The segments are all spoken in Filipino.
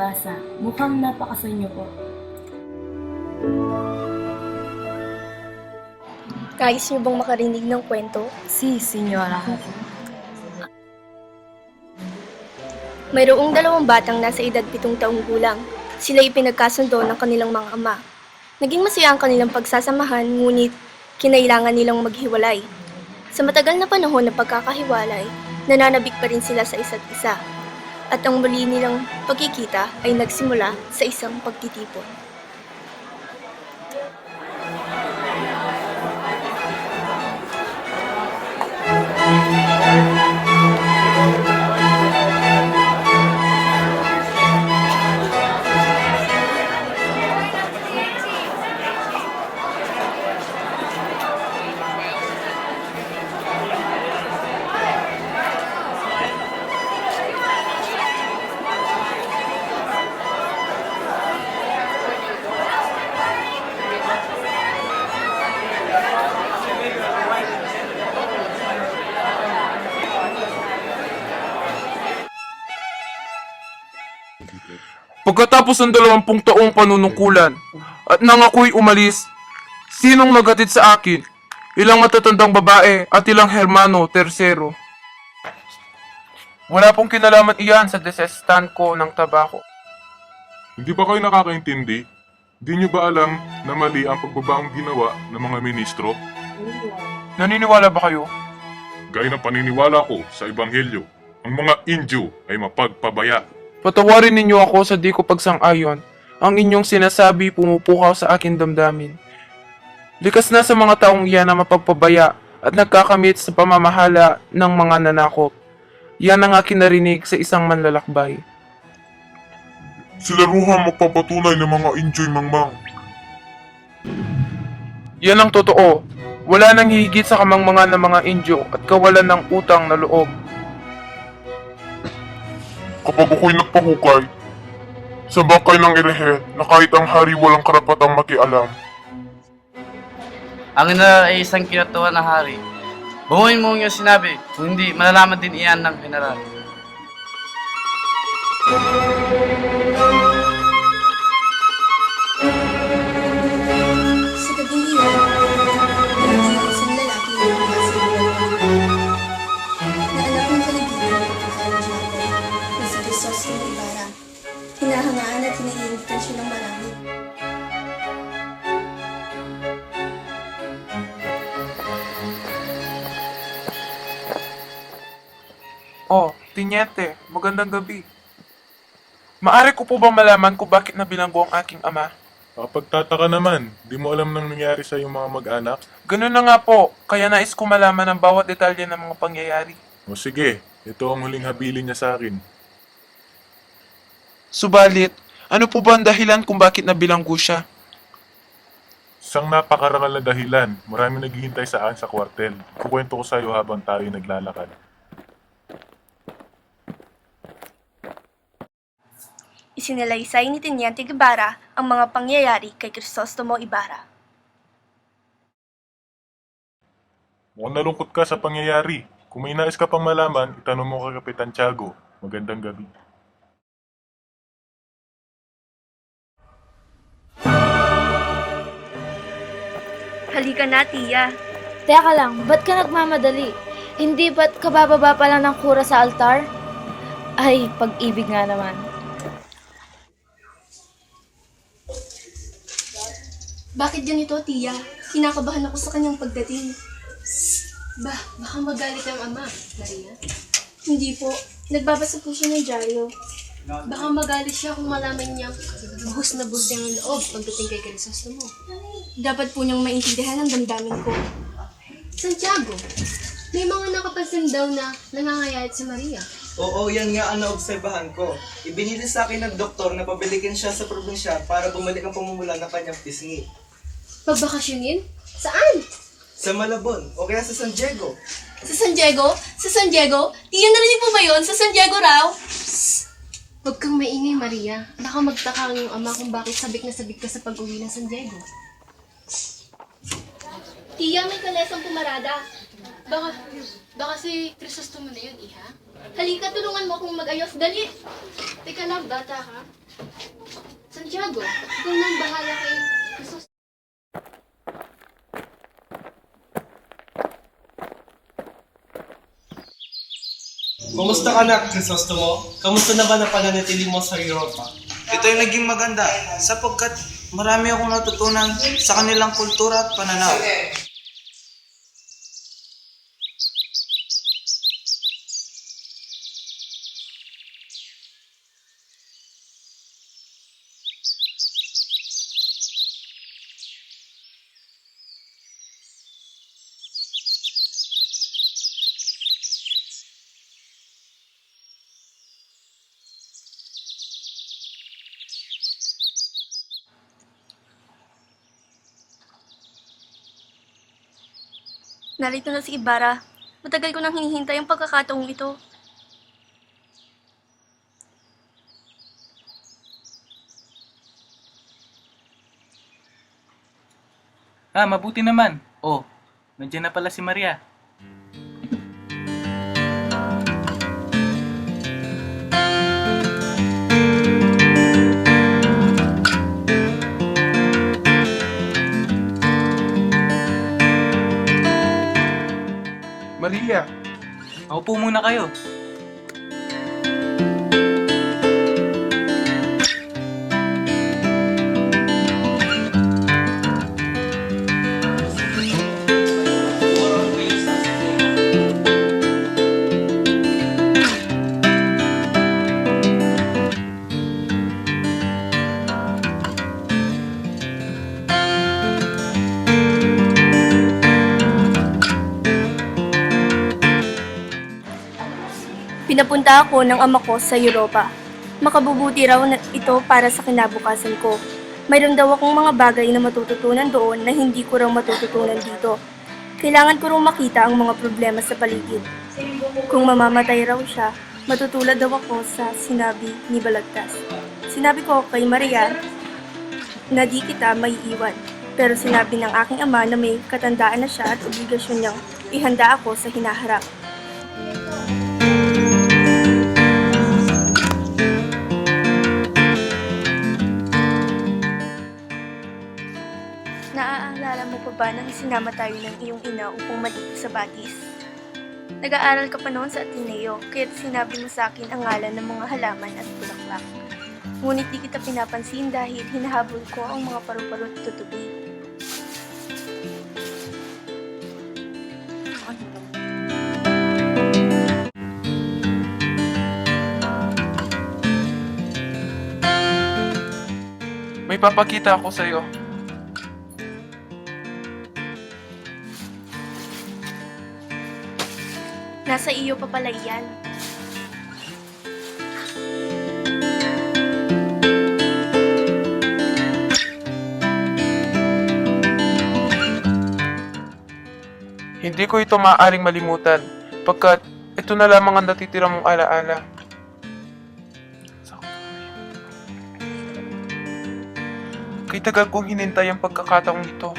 Abasa. Mukhang napakasal niyo po. Nais niyo bang makarinig ng kwento? Si, Senyora. Mayroong dalawang batang nasa edad 7 taong gulang. Sila ipinagkasundo ng kanilang mga ama. Naging masaya ang kanilang pagsasamahan, ngunit kinailangan nilang maghiwalay. Sa matagal na panahon ng pagkakahiwalay, nananabik pa rin sila sa isa't isa. At ang muli nilang pagkikita ay nagsimula sa isang pagtitipon. Pagkatapos ng 20 taong panunungkulan at nang ako'y umalis, sinong nagatid sa akin? Ilang matatandang babae at ilang hermano tersero. Wala pong kinalaman iyan sa desestan ko ng tabako. Hindi ba kayo nakakaintindi? Di nyo ba alam na mali ang pagbabaong ginawa ng mga ministro? Naniniwala ba kayo? Gaya ng paniniwala ko sa Ebanghelyo, ang mga Indio ay mapagpabaya. Patawarin ninyo ako sa di ko pagsang-ayon. Ang inyong sinasabi pumupukaw sa akin damdamin. Likas na sa mga taong iyan na mapagpabaya at nagkakamit sa pamamahala ng mga nanakop. Yan ang aking narinig sa isang manlalakbay. Sila ruhang magpapatunay ng mga Indio'y mangmang. Yan ang totoo. Wala nang higit sa kamangmangan ng mga Indio at kawalan ng utang na loob. Kapag ako'y nagpahukay, sa bakay ng erehe na kahit ang hari walang karapatang makialam. Ang general ay isang kinatuwa na hari. Buhuin mo yung sinabi, kung hindi, malalaman din iyan ng general. Sa gabing iyon, naging isang lalaki na lumasigaw na anak ng kaibigan ng Kakanjate na si Crisostomo Ibarra. Hinahangaan at hinaiinitan siya ng marami. Oh, Tinyente, magandang gabi. Maari ko po bang malaman kung bakit nabilanggo ang aking ama? Kapagtataka naman, di mo alam nang nangyari sa iyong mga mag-anak? Ganun na nga po, kaya nais ko malaman ang bawat detalye ng mga pangyayari. O sige, ito ang huling habilin niya sa akin. Subalit, ano po ba ang dahilan kung bakit nabilanggo siya? Isang napakarangal na dahilan, marami naghihintay sa akin sa kwartel. Kukwento ko sa iyo habang tayo naglalakad. Isinalaysay ni Teniente Guevara ang mga pangyayari kay Crisostomo Ibarra. Mukhang nalungkot ka sa pangyayari. Kung may nais ka pang malaman, itanong mo kay Kapitan Tiago. Magandang gabi. Halika na, Tia. Teka lang, ba't ka nagmamadali? Hindi ba't kabababa pa lang ng kura sa altar? Ay, pag-ibig nga naman. Bakit ganito, Tia? Kinakabahan ako sa kanyang pagdating. Baka magalit ang ama, Maria. Hindi po. Nagbabasa po siya ng dyaryo. Baka magalit siya kung malaman niyang buhos na buhos niyang loob pagdating kay Crisostomo. Dapat po niyang maintindihan ang damdamin ko. Santiago, may mga nakapansin daw na nangangayayat si Maria. Oo, yan nga ang naobserbahan ko. Ibinili sa akin ng doktor na pabilikin siya sa probinsya para bumalik ang pamumula ng kanyang pisngi. Pagbakasyonin? Saan? Sa Malabon o kaya sa San Diego. Sa San Diego? Sa San Diego? Tia, narinig po ba yun? Sa San Diego raw? Huwag kang maingay, Maria. Baka magtaka ang iyong ama kung bakit sabik na sabik ka sa pag-uwi ng San Diego. Tia, may kalesang pumarada. Baka si Crisostomo na yun, iha? Halika, tulungan mo akong mag-ayos. Dali! Teka lang, bata ka. Santiago, ikaw nang bahala kay Jesus. Kumusta ka na, Crisostomo? Kamusta na ba na pananatili mo sa Europa? Ito ay naging maganda sapagkat marami akong natutunan sa kanilang kultura at pananaw. Narito na si Ibarra. Matagal ko nang hinihintay ang pagkakataong ito. Mabuti naman. Oh, nandiyan na pala si Maria. Maria, Maupo muna kayo. Pinapunta ako ng ama ko sa Europa. Makabubuti raw na ito para sa kinabukasan ko. Mayroon daw akong mga bagay na matututunan doon na hindi ko raw matututunan dito. Kailangan ko raw makita ang mga problema sa paligid. Kung mamamatay raw siya, matutulad daw ako sa sinabi ni Balagtas. Sinabi ko kay Maria na di kita may iwan. Pero sinabi ng aking ama na may katandaan na siya at obligasyon niyang ihanda ako sa hinaharap. Naaalala mo pa ba nang isinama tayo ng iyong ina upang maligo sa batis? Nag-aaral ka pa noon sa Ateneo, kaya't sinabi mo sa akin ang ngalan ng mga halaman at bulaklak. Ngunit di kita pinapansin dahil hinahabol ko ang mga paru-paro at tutubi. may papakita ako sa'yo. Nasa iyo pa pala yan. Hindi ko ito maaaring malimutan, pagkat ito na lamang ang natitira mong alaala. Kay tagal kong hinintay ang pagkakataong ito.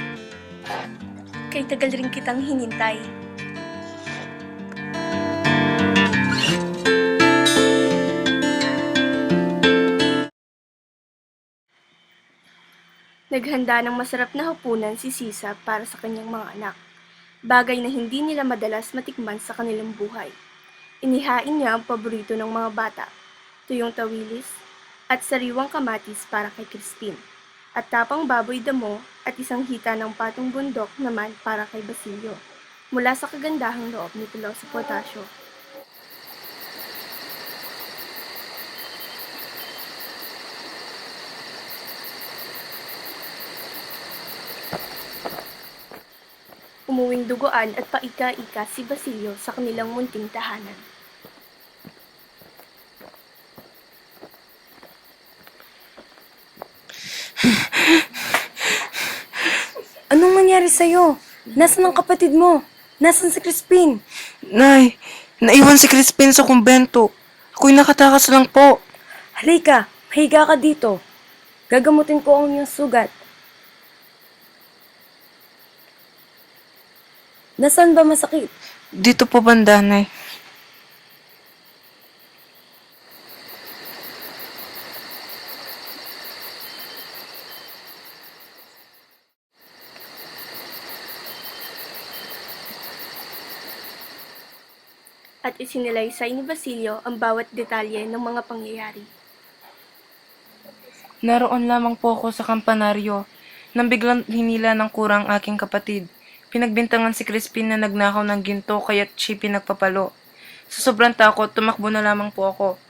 Kay tagal rin kitang hinintay. Naghanda ng masarap na hapunan si Sisa para sa kanyang mga anak. Bagay na hindi nila madalas matikman sa kanilang buhay. Inihain niya ang paborito ng mga bata, tuyong tawilis at sariwang kamatis para kay Crispin, at tapang baboy damo at isang hita ng patong bundok naman para kay Basilio, mula sa kagandahang loob ni Piloso Potasio. Umuwing duguan at paika-ika si Basilio sa kanilang munting tahanan. Anong nangyari sa'yo? Nasaan ang kapatid mo? Nasaan si Crispin? Nay, naiwan si Crispin sa kumbento. Ako'y nakatakas lang po. Halika, mahiga ka dito. Gagamutin ko ang iyong sugat. Nasaan ba masakit? Dito po banda, Nay. Sige, at isinilaysay ni Basilio ang bawat detalye ng mga pangyayari. Naroon lamang po ako sa kampanaryo nang biglang hinila ng kurang aking kapatid. Pinagbintangan si Crispin na nagnakaw ng ginto kaya't siya pinagpapalo. Sa sobrang takot, tumakbo na lamang po ako.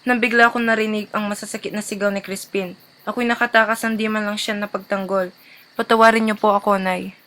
Nang bigla akong narinig ang masasakit na sigaw ni Crispin. Ako'y nakatakas ang di man lang siya napagtanggol. Patawarin niyo po ako, Nay.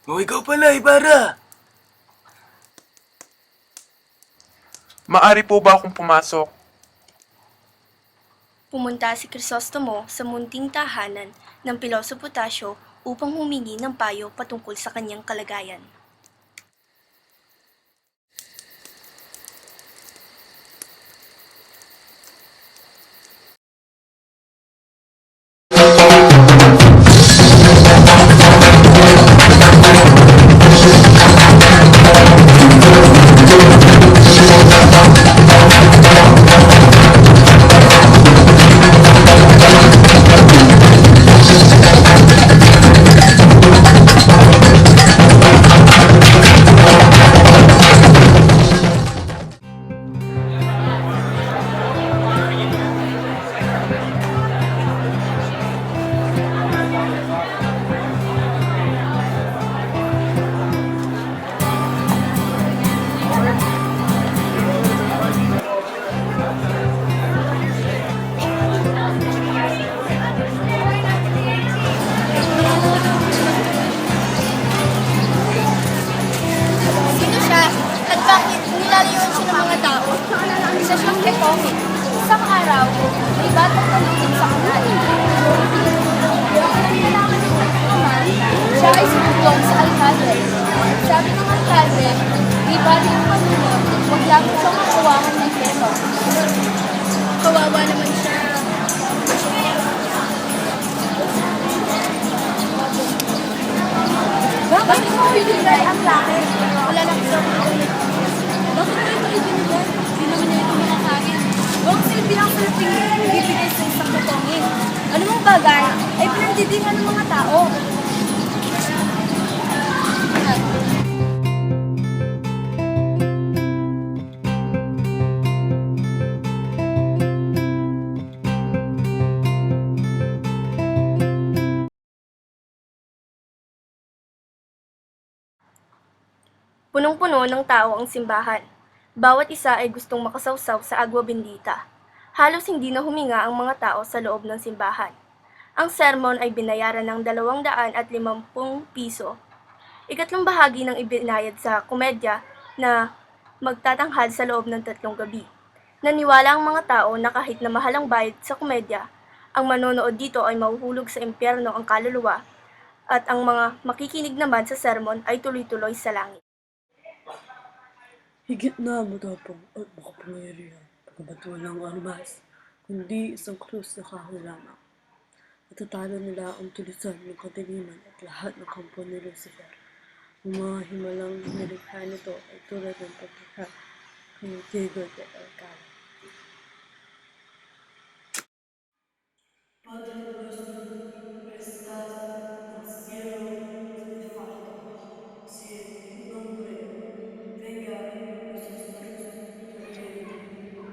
O ikaw pala, Ibarra! Maari po ba akong pumasok? Pumunta si Crisostomo sa munting tahanan ng Piloso Potasio upang humingi ng payo patungkol sa kanyang kalagayan. Sino siya? At bakit nilalayuan siya ng mga tao? Isa siyang Ketomi. Isang araw, may batang tanungin sa kanal. Siya ay sinugtong sa alkalde. Sabi ng alkalde, di bali ang manunod, huwag lamang siyang makawakan ng keto. Kawawa naman siya. Bakit mo ibinigay ang lakit? Wala lang siya. Bakit mo ito ibinigay? Hindi naman niya ito makakain. Huwag silbi lang sa tingin, ibibigay sa isang katongin. Ano mong bagay ay pinandidingan ng mga tao. Punong-puno ng tao ang simbahan. Bawat isa ay gustong makasawsaw sa agwa bendita. Halos hindi na huminga ang mga tao sa loob ng simbahan. Ang sermon ay binayaran ng 250 piso. Ikatlong bahagi ng ibinayad sa komedya na magtatanghal sa loob ng 3 gabi. Naniwala ang mga tao na kahit na mahal ang bayad sa komedya, ang manonood dito ay mahuhulog sa impyerno ang kaluluwa at ang mga makikinig naman sa sermon ay tuloy-tuloy sa langit. Higit na matapang at makapangyarihan, pagkabat walang armas, kundi isang krus na kahoy lamang. Natatalo nila ang tulisan ng kadiliman at lahat ng kampo ni Lucifer. Ang mga himalang nilikha nito ay tulad ng paglikha kay Diego de Alcala. Padre nuestro que estás en el cielo, santificado sea tu nombre. Venga a nosotros tu reino.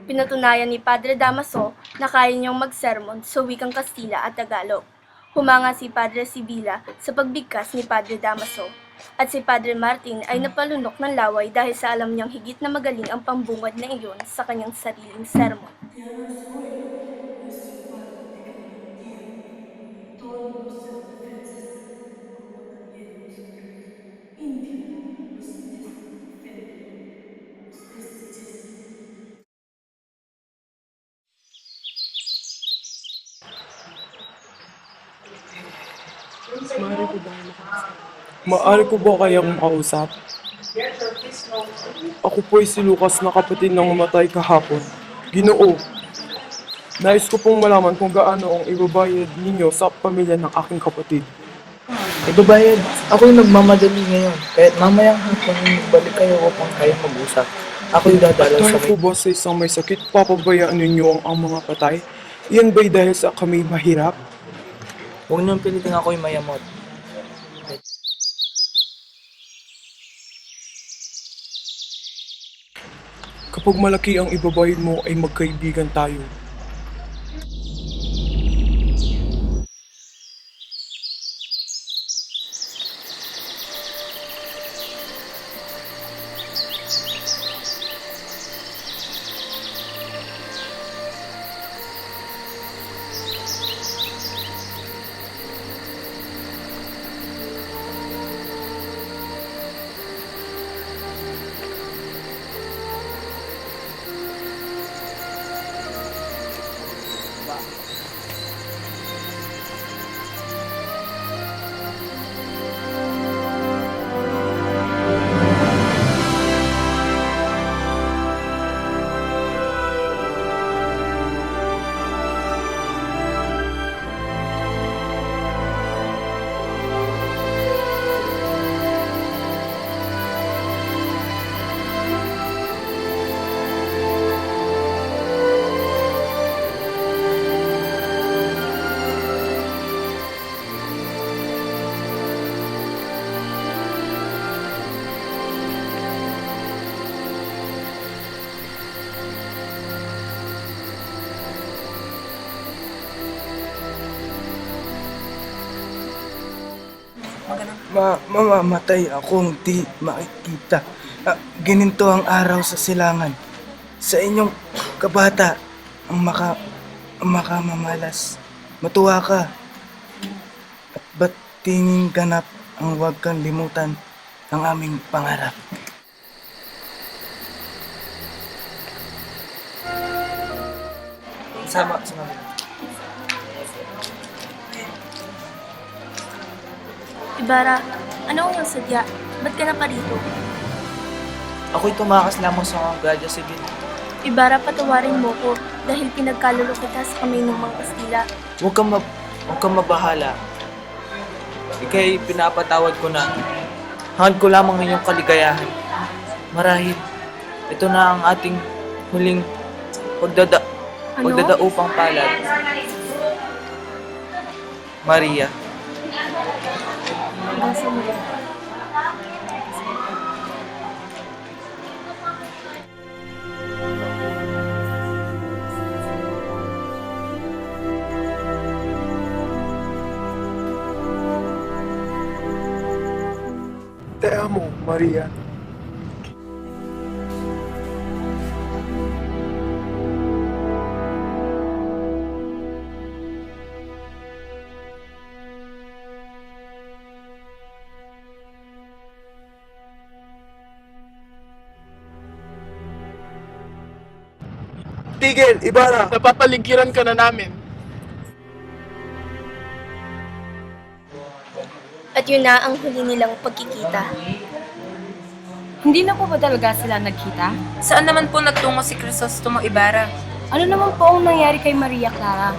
Pinatunayan ni Padre Damaso na kaya niyang magsermon sa wikang Kastila at Tagalog. Humanga si Padre Sibila sa pagbigkas ni Padre Damaso at si Padre Martin ay napalunok ng laway dahil sa alam niyang higit na magaling ang pambungad na iyon sa kanyang sariling sermon. Dios hoy, nuestro Padre de cada día, en todas nuestras defensas, como también nosotros, indios, los defenden a los desdichados. ko ba makausap? Maaari ko ba kayang makausap? Ako po ay si Lucas na kapatid ng namatay kahapon. Ginoo, nais ko pong malaman kung gaano ang ibabayad ninyo sa pamilya ng aking kapatid. Ibabayad, ako yung nagmamadali ngayon. Kahit mamayang hapon balik kayo upang kayo mag-usap. Ako yung dadalaw sa Dahil po ba sa isang may sakit, papabayaan ninyo ang mga patay? Iyan ba'y dahil sa kami mahirap? Huwag niyong pilitin ako yung mayamot. Kapag malaki ang ibabayad mo ay magkaibigan tayo. Mamamatay akong di makikita. Gininto ang araw sa silangan. Sa inyong kabata, ang makamamalas. Matuwa ka. At ba't tingin ganap ang huwag kang limutan ang aming pangarap. Sama. Ibarra, ano ang iyong sadya? Ba't ka na pa rito? Ako'y tumakas lamang sa mga Guardia Civil. Ibarra, patawarin mo ko dahil pinagkalulo kita sa kamay ng mga Kastila. Huwag kang mabahala. Ika'y pinapatawad ko na. Hangad ko lamang ang iyong kaligayahan. Marahil, ito na ang ating huling pagdadaupang palad. Maria. Hanggang sa muli. Te amo, Maria. Tigil, Ibarra! Napapaligiran ka na namin. At yun na ang huli nilang pagkikita. Hindi na po ba talaga sila nagkita? Saan naman po nagtungo si Crisostomo Ibarra? Ano naman po ang nangyari kay Maria Clara?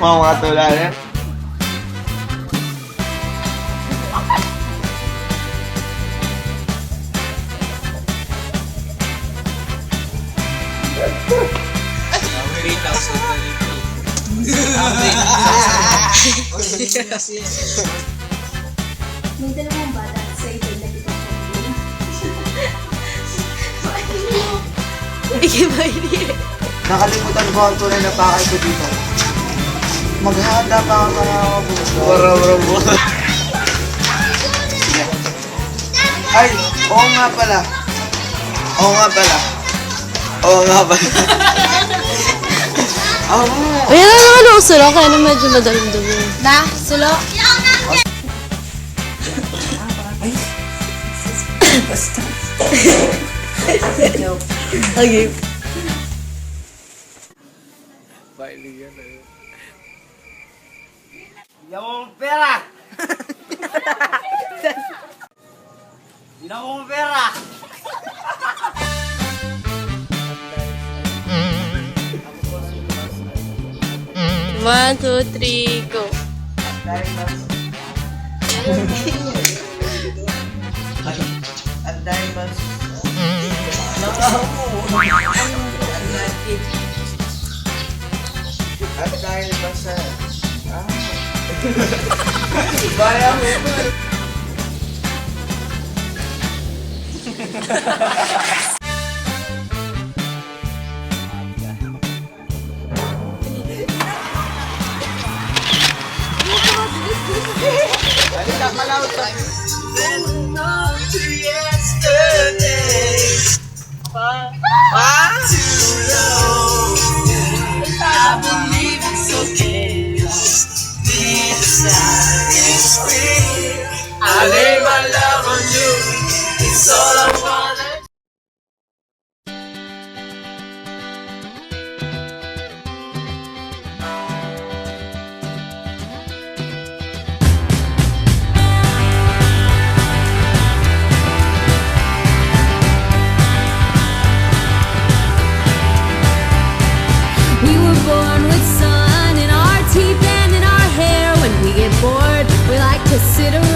Mga tulad eh. May dalawang bata sa edad na pitong taon. Nakalimutan ko ang tunay na pakay ko dito. Maghahanda pa ang mga bro. Ay, oo nga pala. Ayan na naman ang sulo, kaya na medyo madalim-dumi. Na, sulo. Okay. Yung pera! Yung pera! One, two, three, go. At dahil ba... At dahil ba sa... Bayan mo ba? I lay my love on you. It's all I wanna. We were born with sun in our teeth and in our hair. When we get bored, we like to sit around